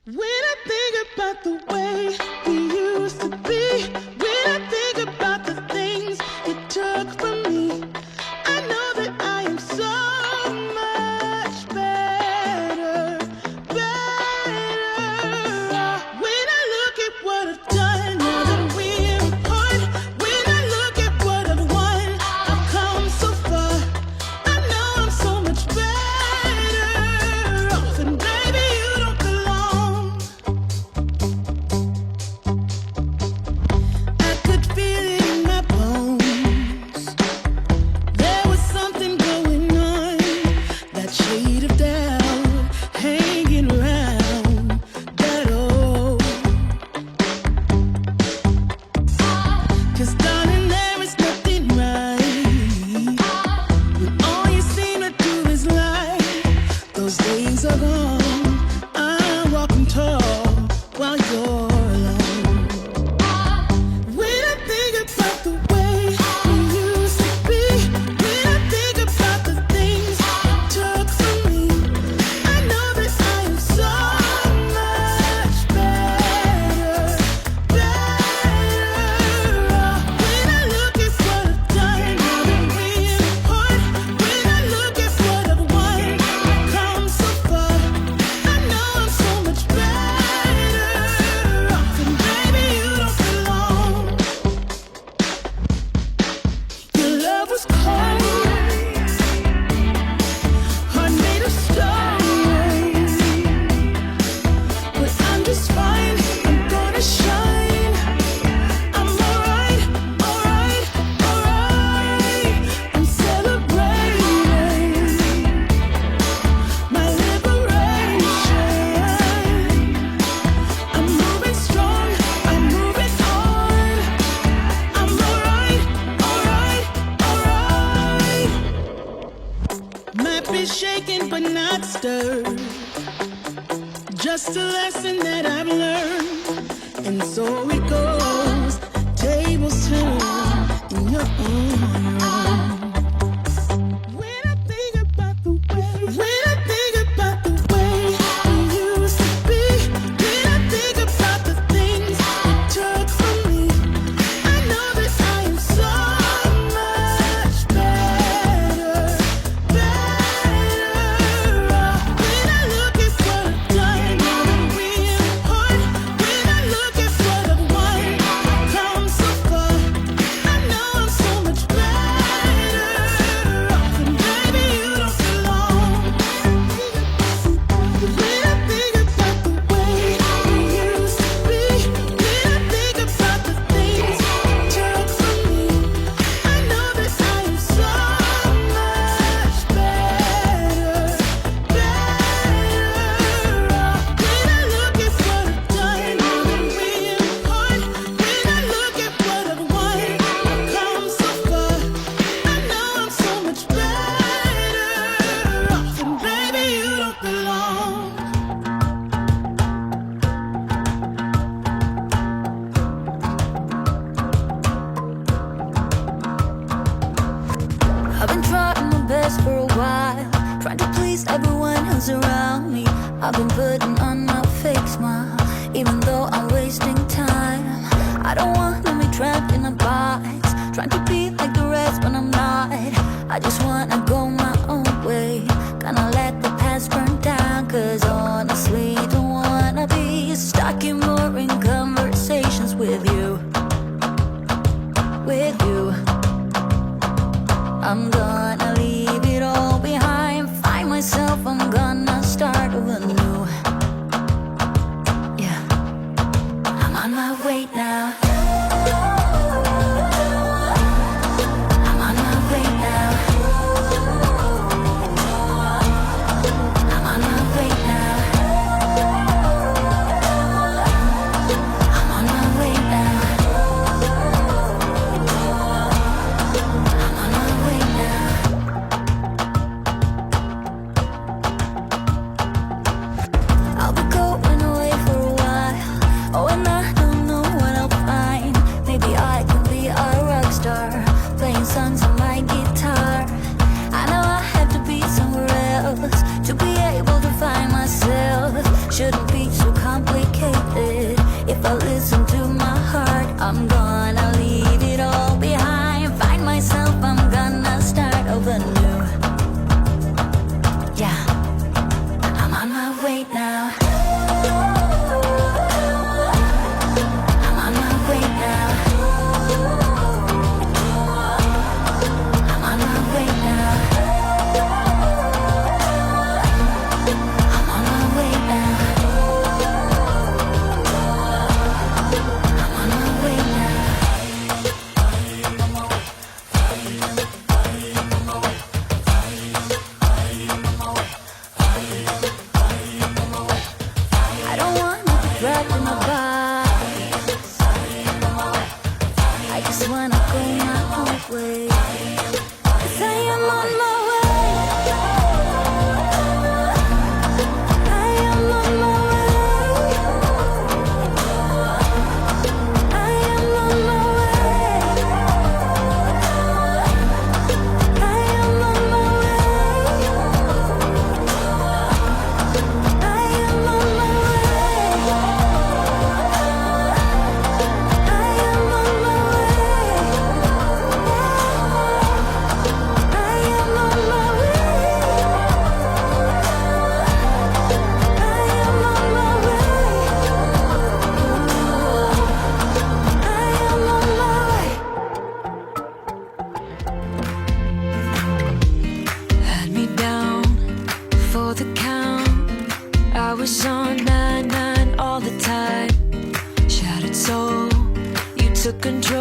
When I think about the way we used to be, when I think about the things you took from me, I know that I am so much better, better. When I look at what I've done, now that we're apart, when I look at what I've won, I've come so far. I know I'm so much better off, and baby, you don't belong. I could feel it in my bones. There was something going on, that shade of doubt hanging around that old. 'Cause darling, there is nothing right when all you seem to do is lie. Those days are gone. I'm walking tall while you're alone. When I think about the way we used to be, when I think about the things you took from me, I know that I am so much better, better. When I look at what I've done, now that we're apart, when I look at what I've won, I've come so far. I know I'm so much better off, and baby, you don't belong. Your love was cold, heart made of stone, but I'm just fine. I'm gonna shine. I'm alright, alright, alright. I'm celebrating my liberation. I'm moving strong, I'm moving on. I'm alright, alright, alright. Might be shaken but not stirred. Just a lesson that I've learned. And so it goes. Tables turn and you're on your own. When I think about the way, when I think about the way we used to be, when I think about the things you took from me, I know that I am so much better, better. When I look at what I've done, now that we're apart, when I look at what I've won, I've come so far. I know I'm so much better off, and baby, you don't belong. When I think about the way we used to be, when I think about the things you took from me, I know that I am so much better, better off. When I look at what I've done, now that we're apart, when I look at what I've won, I've come so far. I know I'm so much better off, and baby, you don't belong. I've been trying my best for a while, trying to please everyone who's around me. I've been putting on a fake smile, even though I'm wasting time. I don't want to be trapped in a box, trying to be like the rest when I'm not. I just wanna go my own way, gonna let the past burn down. 'Cause honestly, don't wanna be stuck in boring conversations with you, with you. I'm gonna leave it all behind, find myself, I'm gonna start over new. if I listen to my heart, I'm gonna leave it all behind. Find myself, I'm gonna start over new. Yeah, I'm on my way now. I'm on my way now. I'm on my way now. I'm on my way now. I'm on my way now. I don't wanna be trapped in a box. I just wanna go my own way. 'Cause I am on my way. I am on my way. I am on my way. I am on my way. I am on my way. I am on my Had me down for the count. I was on 9-9 all the time. Shattered soul, you took control.